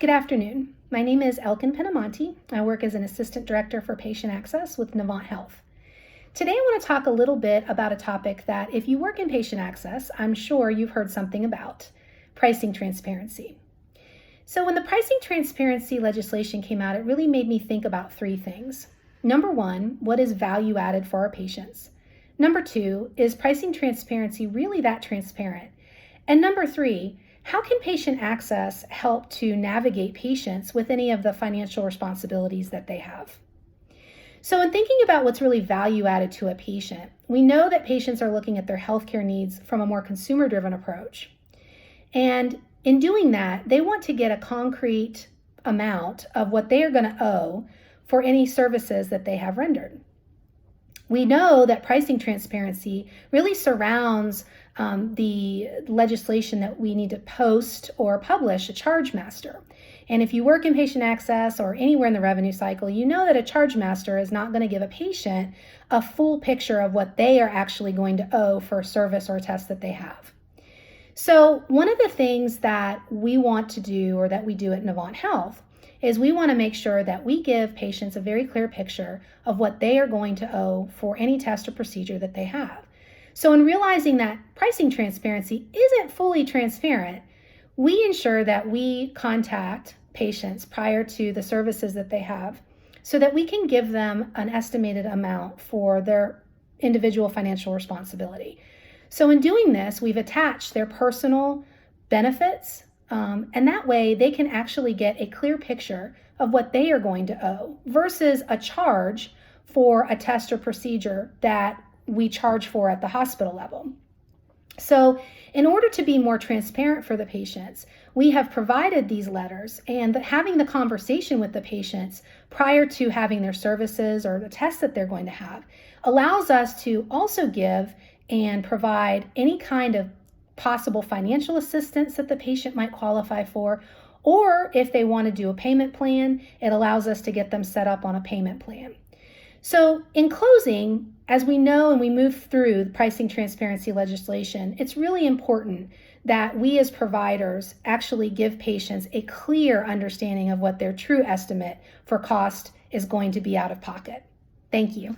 Good afternoon. My name is Elkin Pinamonti. I work as an Assistant Director for Patient Access with Novant Health. Today I want to talk a little bit about a topic that if you work in patient access, I'm sure you've heard something about: pricing transparency. So when the pricing transparency legislation came out, it really made me think about three things. Number one, what is value added for our patients? Number two, is pricing transparency really that transparent? And number three, how can patient access help to navigate patients with any of the financial responsibilities that they have? So in thinking about what's really value added to a patient, we know that patients are looking at their healthcare needs from a more consumer-driven approach. And in doing that, they want to get a concrete amount of what they are going to owe for any services that they have rendered. We know that pricing transparency really surrounds the legislation that we need to post or publish a charge master. And if you work in patient access or anywhere in the revenue cycle, you know that a charge master is not going to give a patient a full picture of what they are actually going to owe for a service or a test that they have. So one of the things that we want to do, or that we do at Novant Health, is we want to make sure that we give patients a very clear picture of what they are going to owe for any test or procedure that they have. So in realizing that pricing transparency isn't fully transparent, we ensure that we contact patients prior to the services that they have so that we can give them an estimated amount for their individual financial responsibility. So in doing this, we've attached their personal benefits, and that way they can actually get a clear picture of what they are going to owe versus a charge for a test or procedure that we charge for at the hospital level. So in order to be more transparent for the patients, we have provided these letters, and having the conversation with the patients prior to having their services or the tests that they're going to have allows us to also give and provide any kind of possible financial assistance that the patient might qualify for, or if they want to do a payment plan, it allows us to get them set up on a payment plan. So in closing, as we know and we move through the pricing transparency legislation, it's really important that we as providers actually give patients a clear understanding of what their true estimate for cost is going to be out of pocket. Thank you.